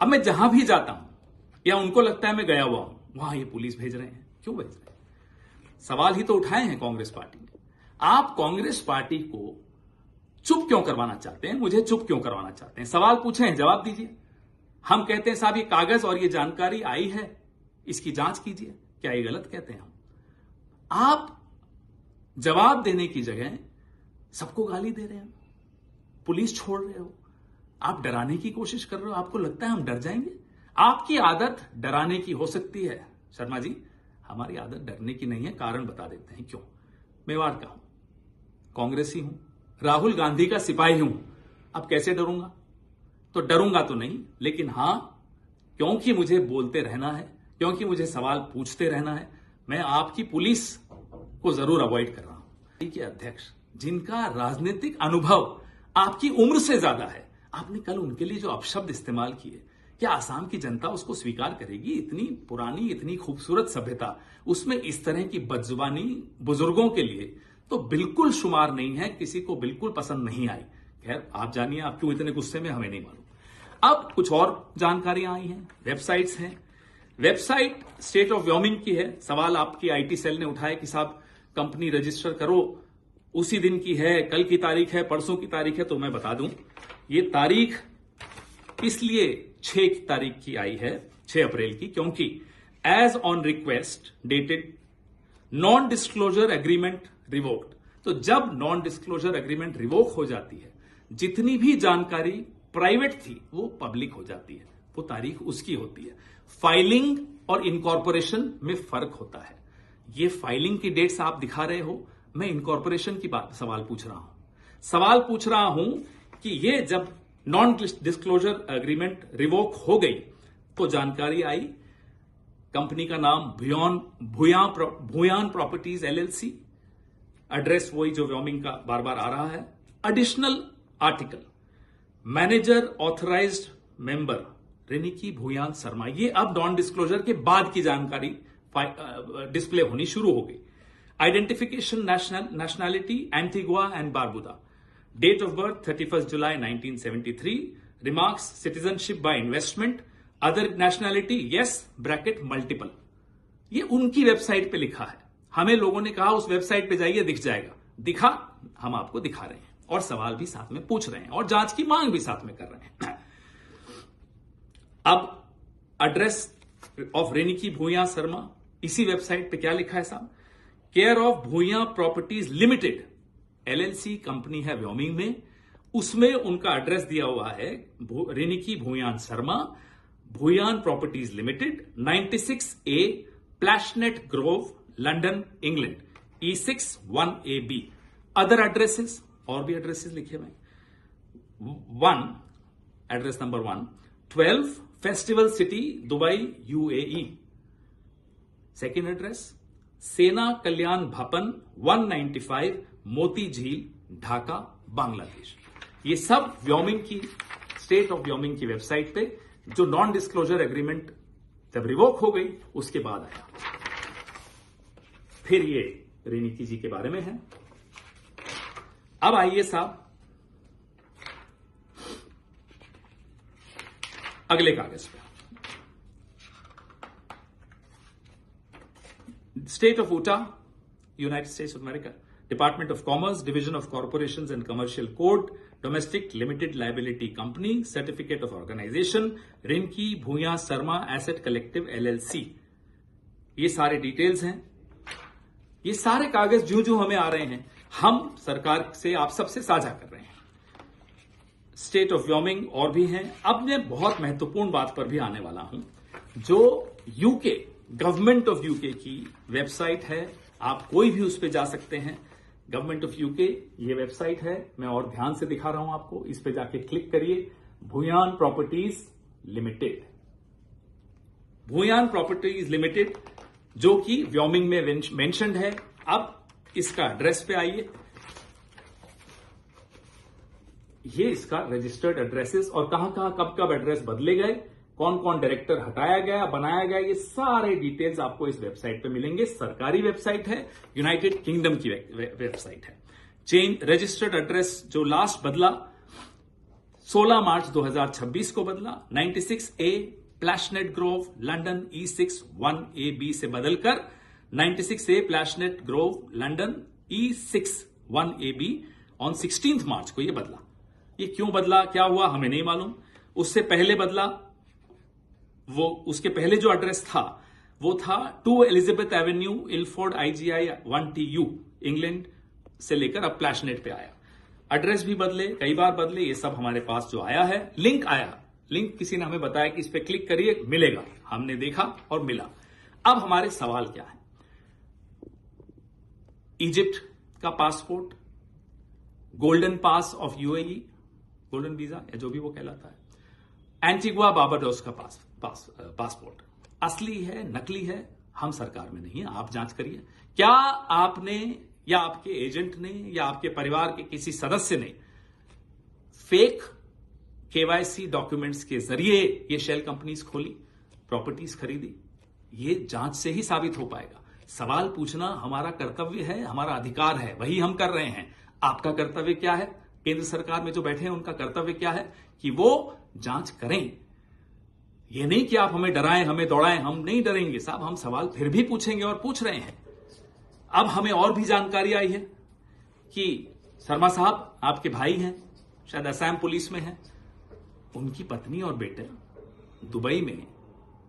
अब मैं जहां भी जाता हूं या उनको लगता है मैं गया हुआ हूं, वहां ये पुलिस भेज रहे हैं। क्यों भेज रहे हैं? सवाल ही तो उठाए हैं कांग्रेस पार्टी ने। आप कांग्रेस पार्टी को चुप क्यों करवाना चाहते हैं? मुझे चुप क्यों करवाना चाहते हैं? सवाल पूछे हैं, जवाब दीजिए। हम कहते हैं साहब ये कागज और ये जानकारी आई है, इसकी जांच कीजिए। क्या ये गलत कहते हैं हम? आप जवाब देने की जगह सबको गाली दे रहे हैं, पुलिस छोड़ रहे हो, आप डराने की कोशिश कर रहे हो। आपको लगता है हम डर जाएंगे? आपकी आदत डराने की हो सकती है शर्मा जी, हमारी आदत डरने की नहीं है। कारण बता देते हैं क्यों। मेवाड़ का हूं, कांग्रेसी हूं, राहुल गांधी का सिपाही हूं। अब कैसे डरूंगा? तो डरूंगा तो नहीं, लेकिन हां, क्योंकि मुझे बोलते रहना है, क्योंकि मुझे सवाल पूछते रहना है, मैं आपकी पुलिस को जरूर अवॉइड कर रहा हूं। के अध्यक्ष जिनका राजनीतिक अनुभव आपकी उम्र से ज्यादा है, आपने कल उनके लिए जो अपशब्द इस्तेमाल किए, क्या आसाम की जनता उसको स्वीकार करेगी? इतनी पुरानी, इतनी खूबसूरत सभ्यता, उसमें इस तरह की बदजुबानी बुजुर्गों के लिए तो बिल्कुल शुमार नहीं है, किसी को बिल्कुल पसंद नहीं आई। खैर, आप जानिए आप क्यों इतने गुस्से में, हमें नहीं मालूम। अब कुछ और जानकारियां आई हैं, वेबसाइट्स हैं। वेबसाइट स्टेट ऑफ व्योमिंग की है। सवाल आपकी आईटी सेल ने उठाया कि साहब कंपनी रजिस्टर करो, उसी दिन की है, कल की तारीख है, परसों की तारीख है। तो मैं बता दूं, ये तारीख इसलिए 6 तारीख की आई है, 6 अप्रैल की, क्योंकि as on request dated non disclosure agreement revoked. तो जब नॉन डिस्क्लोजर एग्रीमेंट रिवोक हो जाती है, जितनी भी जानकारी प्राइवेट थी वो पब्लिक हो जाती है, वो तारीख उसकी होती है। फाइलिंग और इनकॉर्पोरेशन में फर्क होता है। ये फाइलिंग की डेट्स आप दिखा रहे हो, मैं इनकॉर्पोरेशन की बात सवाल पूछ रहा हूं। सवाल पूछ रहा हूं कि ये जब नॉन डिस्क्लोजर एग्रीमेंट रिवोक हो गई तो जानकारी आई, कंपनी का नाम भूयान प्रॉपर्टीज एलएलसी, एड्रेस वही जो व्योमिंग का बार बार आ रहा है। Additional article, manager authorised member Reniki Bhuyan Sharma. ये अब नॉन डिस्क्लोजर के बाद की जानकारी डिस्प्ले होनी शुरू हो गई। Identification nationality Antigua and Barbuda, date of birth 31 July 1973, remarks citizenship by investment, other nationality yes bracket multiple. ये उनकी वेबसाइट पे लिखा है। हमें लोगों ने कहा उस वेबसाइट पे जाइए, दिख जाएगा। दिखा, हम आपको दिखा रहे हैं और सवाल भी साथ में पूछ रहे हैं और जांच की मांग भी साथ में कर रहे हैं। अब एड्रेस ऑफ रेनिकी भूया शर्मा, इसी वेबसाइट पे क्या लिखा है साहब? Care of Bhuya properties limited LLC company है व्योमिंग में, उसमें उनका एड्रेस दिया हुआ है Reniki Bhuyan Sharma, Bhuyan properties limited, 96A Plashet grove, London, England, E6 1AB। Other addresses, और भी एड्रेसेस लिखे हुए। 1 address number 1 12 festival city Dubai UAE। Second address Sena Kalyan भवन 195 मोती झील ढाका बांग्लादेश। ये सब व्योमिंग की, स्टेट ऑफ व्योमिंग की वेबसाइट पे, जो नॉन डिस्क्लोजर एग्रीमेंट जब रिवोक हो गई उसके बाद आया। फिर ये रेनिकी जी के बारे में है। अब आइए साहब अगले कागज पे। State of Utah, United States of America, department of commerce, division of corporations and commercial code, domestic limited liability company, certificate of organization, Reniki Bhuya Sharma asset collective LLC। ये सारे डिटेल्स हैं। ये सारे कागज जो जो हमें आ रहे हैं, हम सरकार से, आप सबसे साझा कर रहे हैं। स्टेट ऑफ व्योमिंग और भी हैं। अब मैं बहुत महत्वपूर्ण बात पर भी आने वाला हूं, जो यूके, गवर्नमेंट ऑफ यूके की वेबसाइट है। आप कोई भी उस पर जा सकते हैं। गवर्नमेंट ऑफ यूके ये वेबसाइट है, मैं और ध्यान से दिखा रहा हूं आपको। इस पे जाके क्लिक करिए, Bhuyan properties limited, Bhuyan properties limited, जो कि व्योमिंग में मेंशन्ड है। अब इसका एड्रेस पे आइए। ये इसका रजिस्टर्ड एड्रेसेस और कहां कहां कब कब एड्रेस बदले गए, कौन कौन डायरेक्टर हटाया गया, बनाया गया, ये सारे डिटेल्स आपको इस वेबसाइट पे मिलेंगे। सरकारी वेबसाइट है, यूनाइटेड किंगडम की वेबसाइट है। चेंज रजिस्टर्ड एड्रेस जो लास्ट बदला 16 मार्च 2026 को बदला। 96A Plashet grove London E6 1AB से बदलकर 96A Plashet grove London E6 1AB on 16 March को यह बदला। ये क्यों बदला, क्या हुआ, हमें नहीं मालूम। उससे पहले बदला, वो उसके पहले जो एड्रेस था वो था 2 Elizabeth Avenue Ilford IGI 1TU England से लेकर अब प्लैशनेट पे आया। एड्रेस भी बदले, कई बार बदले, ये सब हमारे पास जो आया है। लिंक आया, लिंक किसी ने हमें बताया कि इस पे क्लिक करिए मिलेगा, हमने देखा और मिला। अब हमारे सवाल क्या है, इजिप्ट का passport, Golden Pass of UAE, golden visa या जो भी वो कहलाता है, एंटीगुआ बारबाडोस का पासपोर्ट असली है नकली है, हम सरकार में नहीं है, आप जांच करिए। क्या आपने या आपके एजेंट ने या आपके परिवार के किसी सदस्य ने फेक KYC डॉक्यूमेंट्स के जरिए ये शेल कंपनीज खोली, प्रॉपर्टीज खरीदी? ये जांच से ही साबित हो पाएगा। सवाल पूछना हमारा कर्तव्य है, हमारा अधिकार है, वही हम कर रहे हैं। आपका कर्तव्य क्या है? केंद्र सरकार में जो बैठे हैं उनका कर्तव्य क्या है कि वो जांच करें। ये नहीं कि आप हमें डराएं, हमें दौड़ाएं, हम नहीं डरेंगे साहब, हम सवाल फिर भी पूछेंगे और पूछ रहे हैं। अब हमें और भी जानकारी आई है कि शर्मा साहब आपके भाई हैं, शायद असम पुलिस में हैं, उनकी पत्नी और बेटे दुबई में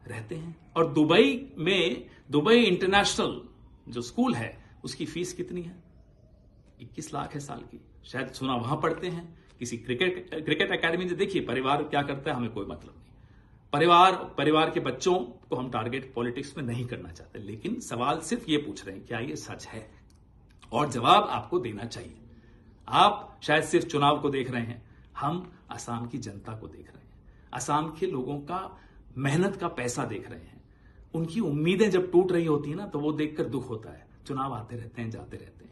रहते हैं और दुबई इंटरनेशनल जो स्कूल है उसकी फीस कितनी है? 21 लाख है साल की। शायद सुना वहां पढ़ते हैं किसी क्रिकेट एकेडमी में। देखिए परिवार क्या करता है हमें कोई मतलब नहीं। परिवार के बच्चों को हम टारगेट पॉलिटिक्स में नहीं करना चाहते, लेकिन सवाल सिर्फ ये पूछ रहे हैं क्या ये सच है, और जवाब आपको देना चाहिए। आप शायद सिर्फ चुनाव को देख रहे हैं, हम असम की जनता को देख रहे हैं, असम के लोगों का मेहनत का पैसा देख रहे हैं। उनकी उम्मीदें जब टूट रही होती है ना तो वो देखकर दुख होता है। चुनाव आते रहते हैं, जाते रहते हैं।